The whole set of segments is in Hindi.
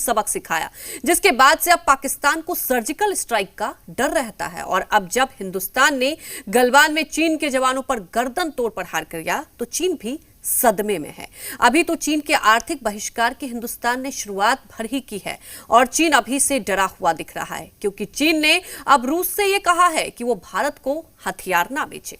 सबक सिखाया, जिसके बाद से अब पाकिस्तान को सर्जिकल स्ट्राइक का डर रहता है। और अब जब हिंदुस्तान ने गलवान में चीन के जवानों पर गर्दन तोड़ प्रहार किया तो चीन भी सदमे में है। अभी तो चीन के आर्थिक बहिष्कार की हिंदुस्तान ने शुरुआत भर ही की है और चीन अभी से डरा हुआ दिख रहा है, क्योंकि चीन ने अब रूस से यह कहा है कि वो भारत को हथियार ना बेचे।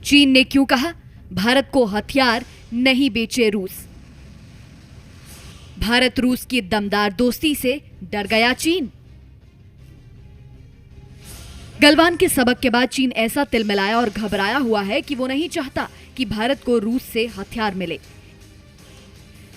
चीन ने क्यों कहा भारत को हथियार नहीं बेचे रूस? भारत रूस की दमदार दोस्ती से डर गया चीन। गलवान के सबक के बाद चीन ऐसा तिलमिलाया और घबराया हुआ है कि वो नहीं चाहता कि भारत को रूस से हथियार मिले।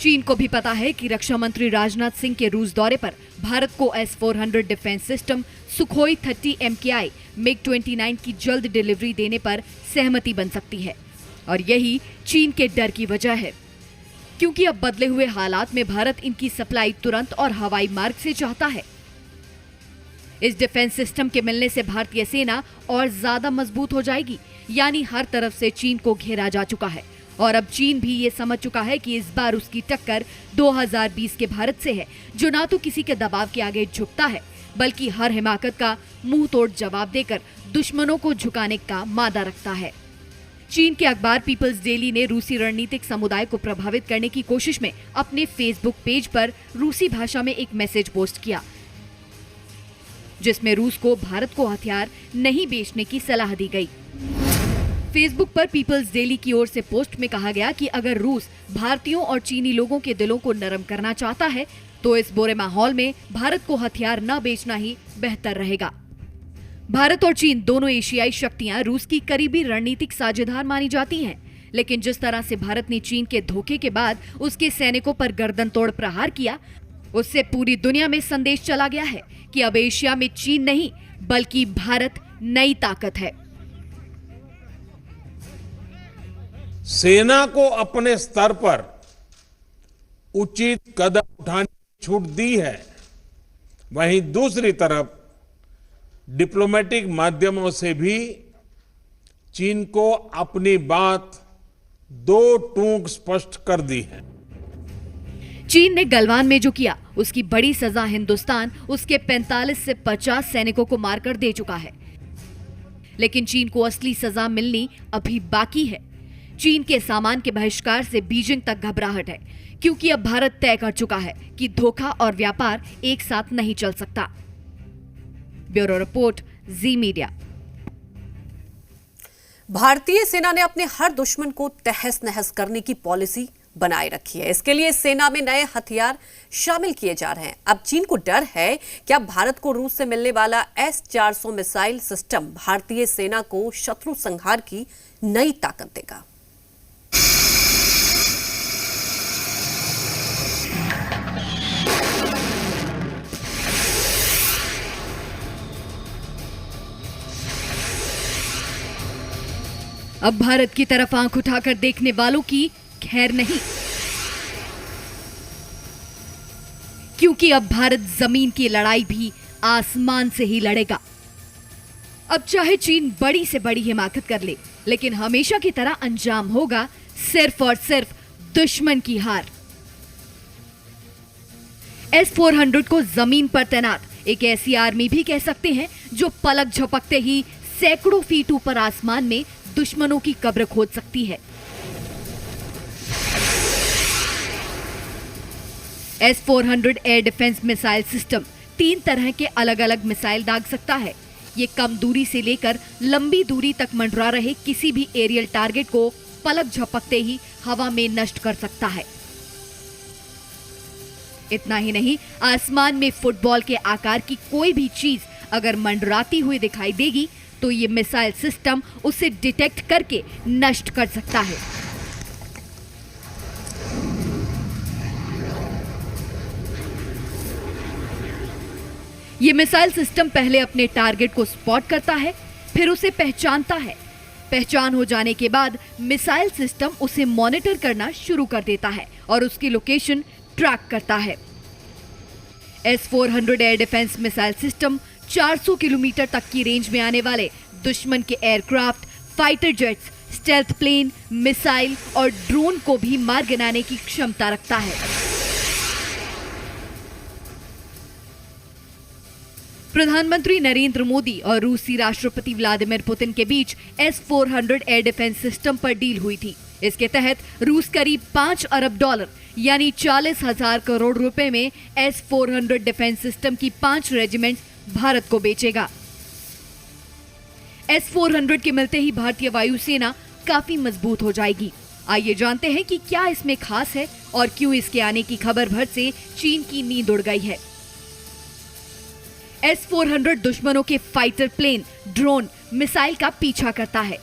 चीन को भी पता है कि रक्षा मंत्री राजनाथ सिंह के रूस दौरे पर भारत को S-400 defence system, Sukhoi 30 MKI, MiG-29 की जल्द डिलीवरी देने पर सहमति बन सकती है। और यही चीन के डर की वजह है, क्योंकि अब बदले हुए हालात में भारत इनकी सप्लाई तुरंत और हवाई मार्ग से चाहता है। इस डिफेंस सिस्टम के मिलने से भारतीय सेना और ज्यादा मजबूत हो जाएगी, यानी हर तरफ से चीन को घेरा जा चुका है। और अब चीन भी ये समझ चुका है कि इस बार उसकी टक्कर 2020 के भारत से है, जो ना तो किसी के दबाव के आगे झुकता है, बल्कि हर हिमाकत का मुंह तोड़ जवाब देकर दुश्मनों को झुकाने का मादा रखता है। चीन के अखबार पीपल्स डेली ने रूसी रणनीतिक समुदाय को प्रभावित करने की कोशिश में अपने फेसबुक पेज पर रूसी भाषा में एक मैसेज पोस्ट किया, जिसमें रूस को भारत को हथियार नहीं बेचने की सलाह दी गई। फेसबुक पर पीपल्स डेली की ओर से पोस्ट में कहा गया कि अगर रूस भारतीयों और चीनी लोगों के दिलों को नरम करना चाहता है तो इस बुरे माहौल में भारत को हथियार न बेचना ही बेहतर रहेगा। भारत और चीन दोनों एशियाई शक्तियां रूस की करीबी रणनीतिक साझेदार मानी जाती हैं, लेकिन जिस तरह से भारत ने चीन के धोखे के बाद उसके सैनिकों पर गर्दन तोड़ प्रहार किया, उससे पूरी दुनिया में संदेश चला गया है कि अब एशिया में चीन नहीं बल्कि भारत नई ताकत है। सेना को अपने स्तर पर उचित कदम उठाने की छूट दी है, वहीं दूसरी तरफ डिप्लोमेटिक माध्यमों से भी चीन को अपनी बात दो टूक स्पष्ट कर दी है। चीन ने गलवान में जो किया उसकी बड़ी सजा हिंदुस्तान उसके 45 से 50 सैनिकों को मारकर दे चुका है, लेकिन चीन को असली सजा मिलनी अभी बाकी है। चीन के सामान के बहिष्कार से बीजिंग तक घबराहट है, क्योंकि अब भारत तय कर चुका है कि धोखा और व्यापार एक साथ नहीं चल सकता। ब्यूरो रिपोर्ट, जी मीडिया। भारतीय सेना ने अपने हर दुश्मन को तहस नहस करने की पॉलिसी बनाए रखी है। इसके लिए सेना में नए हथियार शामिल किए जा रहे हैं। अब चीन को डर है कि अब भारत को रूस से मिलने वाला S-400 मिसाइल सिस्टम भारतीय सेना को शत्रु संहार की नई ताकत देगा। अब भारत की तरफ आंख उठाकर देखने वालों की खैर नहीं, क्योंकि अब भारत जमीन की लड़ाई भी आसमान से ही लड़ेगा। अब चाहे चीन बड़ी से बड़ी हिमाकत कर ले, लेकिन हमेशा की तरह अंजाम होगा सिर्फ और सिर्फ दुश्मन की हार। S-400 को जमीन पर तैनात एक ऐसी आर्मी भी कह सकते हैं जो पलक झपकते ही सैकड़ों फीट ऊपर आसमान में दुश्मनों की कब्र खोद सकती है। S-400 air defence missile system 3 तरह के अलग अलग मिसाइल दाग सकता है। ये कम दूरी से लेकर लंबी दूरी तक मंडरा रहे किसी भी एरियल टारगेट को पलक झपकते ही हवा में नष्ट कर सकता है। इतना ही नहीं, आसमान में फुटबॉल के आकार की कोई भी चीज अगर मंडराती हुई दिखाई देगी तो ये मिसाइल सिस्टम उसे डिटेक्ट करके नष्ट कर सकता है। ये मिसाइल सिस्टम पहले अपने टारगेट को स्पॉट करता है, फिर उसे पहचानता है। पहचान हो जाने के बाद मिसाइल सिस्टम उसे मॉनिटर करना शुरू कर देता है और उसकी लोकेशन ट्रैक करता है। S-400 air defence missile system 400 kilometre तक की रेंज में आने वाले दुश्मन के aircraft, fighter jets, stealth plane, missile और ड्रोन को भी मार गिराने की क्षमता रखता है। प्रधानमंत्री नरेंद्र मोदी और रूसी राष्ट्रपति व्लादिमीर पुतिन के बीच S-400 एयर डिफेंस सिस्टम पर डील हुई थी। इसके तहत रूस करीब $5 अरब यानी 40,000 करोड़ रुपए में S-400 डिफेंस सिस्टम की 5 रेजिमेंट्स भारत को बेचेगा। S-400 के मिलते ही भारतीय वायुसेना काफी मजबूत हो जाएगी। आइए जानते हैं कि क्या इसमें खास है और क्यों इसके आने की खबर भर से चीन की नींद उड़ गई है। S-400 दुश्मनों के फाइटर प्लेन, ड्रोन, मिसाइल का पीछा करता है।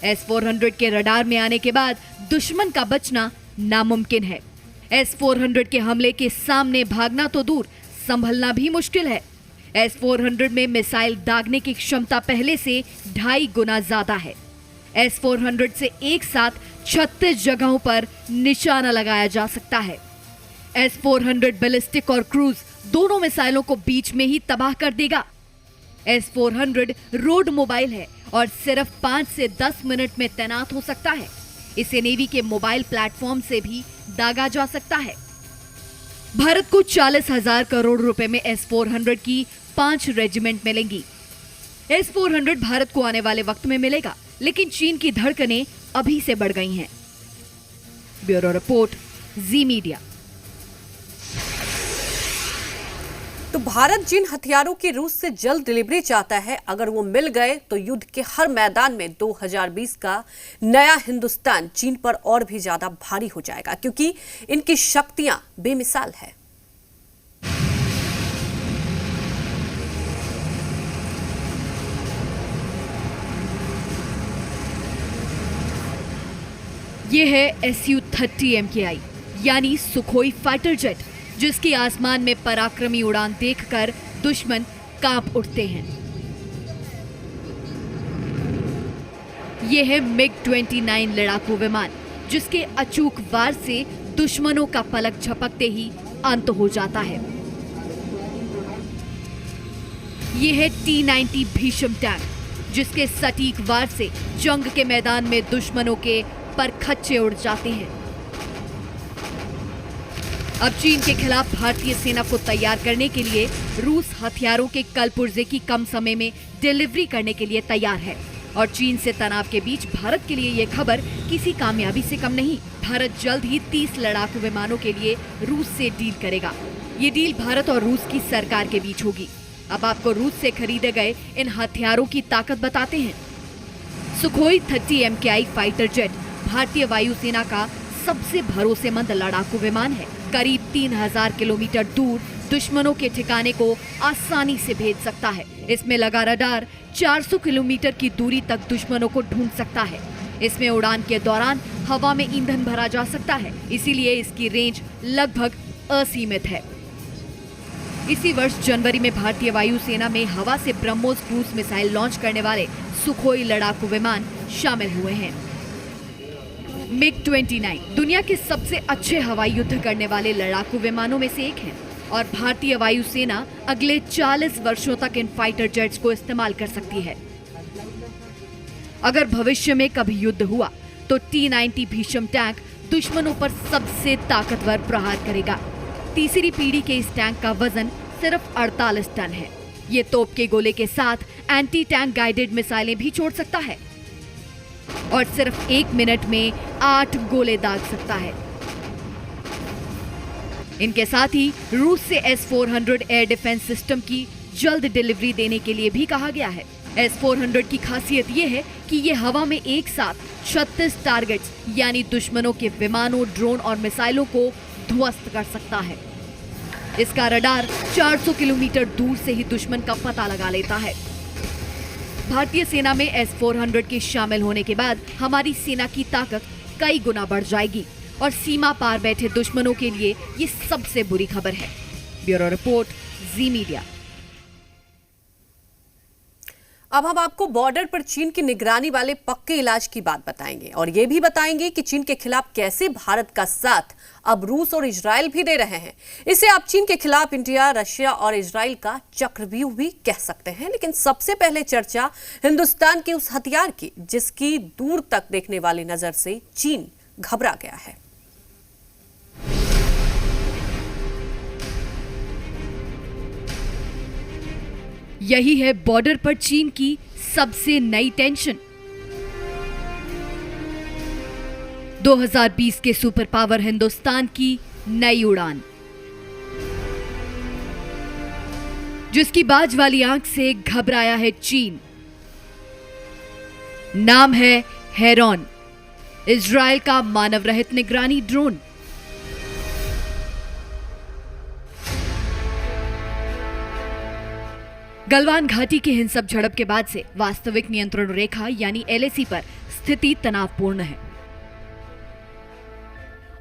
S-400 के रडार में आने के बाद दुश्मन का बचना नामुमकिन है। S-400 के हमले के सामने भागना तो दूर, संभलना भी मुश्किल है। S-400 में मिसाइल दागने की क्षमता पहले से 2.5 गुना ज्यादा है। S-400 से एक साथ 36 जगहों पर निशाना लगाया जा सकता है। S-400 बैलिस्टिक और क्रूज दोनों मिसाइलों को बीच में ही तबाह कर देगा। S-400 रोड मोबाइल है और सिर्फ 5 से 10 मिनट में तैनात हो सकता है। इसे नेवी के मोबाइल प्लेटफॉर्म से भी दागा जा सकता है। भारत को 40,000 करोड़ रुपए में S-400 की 5 रेजिमेंट मिलेंगी। S-400 भारत को आने वाले वक्त में मिलेगा, लेकिन चीन की धड़कनें अभी से बढ़ गई हैं। ब्यूरो रिपोर्ट, जी मीडिया। तो भारत जिन हथियारों की रूस से जल्द डिलीवरी चाहता है, अगर वो मिल गए तो युद्ध के हर मैदान में 2020 का नया हिंदुस्तान चीन पर और भी ज्यादा भारी हो जाएगा, क्योंकि इनकी शक्तियां बेमिसाल है। ये है Su-30 MKI यानी सुखोई फाइटर जेट, जिसकी आसमान में पराक्रमी उड़ान देखकर दुश्मन कांप उठते हैं। ये है MiG-29 लड़ाकू विमान, जिसके अचूक वार से दुश्मनों का पलक झपकते ही अंत हो जाता है। ये है T-90 भीषम टैंक, जिसके सटीक वार से जंग के मैदान में दुश्मनों के पर खच्चे उड़ जाते हैं। अब चीन के खिलाफ भारतीय सेना को तैयार करने के लिए रूस हथियारों के कलपुर्जे की कम समय में डिलीवरी करने के लिए तैयार है, और चीन से तनाव के बीच भारत के लिए ये खबर किसी कामयाबी से कम नहीं। भारत जल्द ही 30 लड़ाकू विमानों के लिए रूस से डील करेगा। ये डील भारत और रूस की सरकार के बीच होगी। अब आपको रूस से खरीदे गए इन हथियारों की ताकत बताते हैं। सुखोई 30 MKI फाइटर जेट भारतीय वायुसेना का सबसे भरोसेमंद लड़ाकू विमान है। करीब 3000 किलोमीटर दूर दुश्मनों के ठिकाने को आसानी से भेज सकता है। इसमें लगा रडार 400 किलोमीटर की दूरी तक दुश्मनों को ढूंढ सकता है। इसमें उड़ान के दौरान हवा में ईंधन भरा जा सकता है, इसीलिए इसकी रेंज लगभग असीमित है। इसी वर्ष जनवरी में भारतीय वायुसेना में हवा से ब्रह्मोस क्रूज मिसाइल लॉन्च करने वाले सुखोई लड़ाकू विमान शामिल हुए हैं। MiG-29 दुनिया के सबसे अच्छे हवाई युद्ध करने वाले लड़ाकू विमानों में से एक है, और भारतीय वायुसेना अगले 40 वर्षों तक इन फाइटर जेट्स को इस्तेमाल कर सकती है। अगर भविष्य में कभी युद्ध हुआ तो T-90 भीषम टैंक दुश्मनों पर सबसे ताकतवर प्रहार करेगा। तीसरी पीढ़ी के इस टैंक का वजन सिर्फ 48 टन है। ये तोप के गोले के साथ एंटी टैंक गाइडेड मिसाइलें भी छोड़ सकता है, और सिर्फ 1 मिनट में 8 गोले दाग सकता है। इनके साथ ही रूस से S-400 एयर डिफेंस सिस्टम की जल्द डिलीवरी देने के लिए भी कहा गया है। S-400 की खासियत ये है कि ये हवा में एक साथ 36 टारगेट्स यानी दुश्मनों के विमानों, ड्रोन और मिसाइलों को ध्वस्त कर सकता है। इसका रडार 400 किलोमीटर दूर से ही दुश्मन का पता लगा लेता है। भारतीय सेना में S-400 के शामिल होने के बाद हमारी सेना की ताकत कई गुना बढ़ जाएगी, और सीमा पार बैठे दुश्मनों के लिए ये सबसे बुरी खबर है। ब्यूरो रिपोर्ट, जी मीडिया। अब हम आपको बॉर्डर पर चीन की निगरानी वाले पक्के इलाज की बात बताएंगे और ये भी बताएंगे कि चीन के खिलाफ कैसे भारत का साथ अब रूस और इजराइल भी दे रहे हैं। इसे आप चीन के खिलाफ इंडिया, रशिया और इजराइल का चक्रव्यूह भी कह सकते हैं। लेकिन सबसे पहले चर्चा हिंदुस्तान के उस हथियार की जिसकी दूर तक देखने वाली नजर से चीन घबरा गया है। यही है बॉर्डर पर चीन की सबसे नई टेंशन। 2020 के सुपर पावर हिंदुस्तान की नई उड़ान, जिसकी बाज वाली आंख से घबराया है चीन। नाम है हेरॉन, इजराइल का मानव रहित निगरानी ड्रोन। गलवान घाटी की हिंसक झड़प के बाद से वास्तविक नियंत्रण रेखा यानी एलएसी पर स्थिति तनावपूर्ण है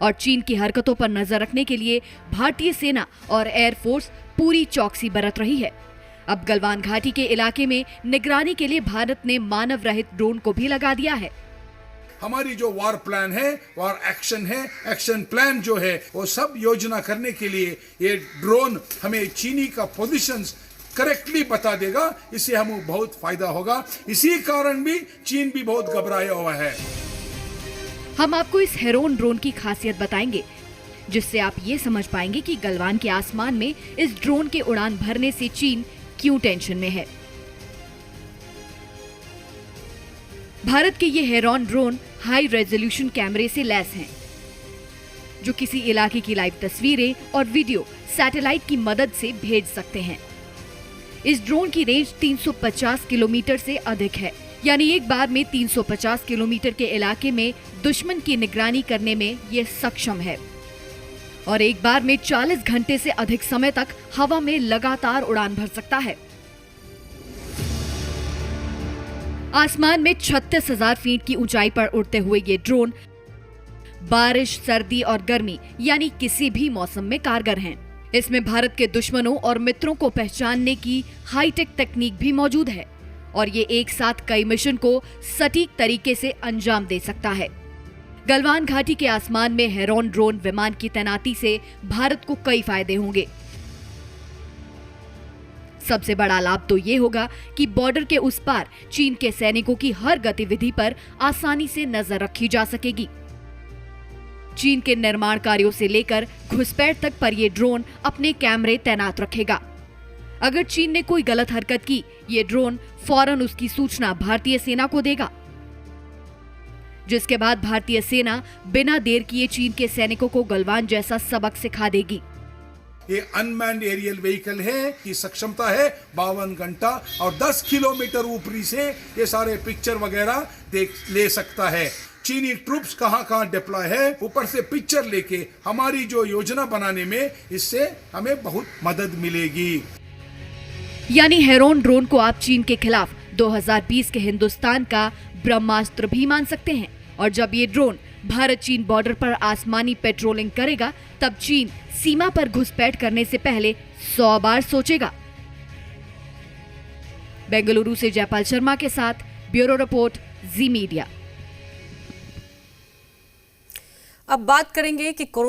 और चीन की हरकतों पर नजर रखने के लिए भारतीय सेना और एयरफोर्स पूरी चौकसी बरत रही है। अब गलवान घाटी के इलाके में निगरानी के लिए भारत ने मानव रहित ड्रोन को भी लगा दिया है। हमारी जो वार प्लान है, वार एक्शन है, एक्शन प्लान जो है वो सब योजना करने के लिए ये ड्रोन हमें चीनी का पोजीशंस करेक्टली बता देगा। इससे हमें बहुत फायदा होगा। इसी कारण भी चीन भी बहुत घबराया हुआ है। हम आपको इस हेरॉन ड्रोन की खासियत बताएंगे जिससे आप ये समझ पाएंगे कि गलवान के आसमान में इस ड्रोन के उड़ान भरने से चीन क्यों टेंशन में है। भारत के ये हेरॉन ड्रोन हाई रेजोल्यूशन कैमरे से लैस हैं जो किसी इलाके की लाइव तस्वीरें और वीडियो सैटेलाइट की मदद से भेज सकते हैं। इस ड्रोन की रेंज 350 किलोमीटर से अधिक है, यानी एक बार में 350 किलोमीटर के इलाके में दुश्मन की निगरानी करने में यह सक्षम है और एक बार में 40 घंटे से अधिक समय तक हवा में लगातार उड़ान भर सकता है। आसमान में 36,000 फीट की ऊंचाई पर उड़ते हुए ये ड्रोन बारिश, सर्दी और गर्मी यानी किसी भी मौसम में कारगर हैं। इसमें भारत के दुश्मनों और मित्रों को पहचानने की हाईटेक तकनीक भी मौजूद है और ये एक साथ कई मिशन को सटीक तरीके से अंजाम दे सकता है। गलवान घाटी के आसमान में हेरॉन ड्रोन विमान की तैनाती से भारत को कई फायदे होंगे। सबसे बड़ा लाभ तो ये होगा कि बॉर्डर के उस पार चीन के सैनिकों की हर गतिविधि पर आसानी से नजर रखी जा सकेगी। चीन के निर्माण कार्यों से लेकर घुसपैठ तक पर ये ड्रोन अपने कैमरे तैनात रखेगा। अगर चीन ने कोई गलत हरकत की, ये ड्रोन फौरन उसकी सूचना भारतीय सेना को देगा, जिसके बाद भारतीय सेना बिना देर किए चीन के सैनिकों को गलवान जैसा सबक सिखा देगी। ये अनमैन्ड एरियल व्हीकल है की सक्षमता है 52 घंटा और 10 किलोमीटर ऊपरी से ये सारे पिक्चर वगैरह ले सकता है। चीनी ट्रूप्स कहां डिप्लॉय है, ऊपर से पिक्चर लेके हमारी जो योजना बनाने में इससे हमें बहुत मदद मिलेगी। यानी हेरॉन ड्रोन को आप चीन के खिलाफ 2020 के हिंदुस्तान का ब्रह्मास्त्र भी मान सकते हैं और जब ये ड्रोन भारत चीन बॉर्डर पर आसमानी पेट्रोलिंग करेगा तब चीन सीमा पर घुसपैठ करने से पहले 100 बार सोचेगा। बेंगलुरु से जयपाल शर्मा के साथ ब्यूरो रिपोर्ट, जी मीडिया। अब बात करेंगे कि कोरोना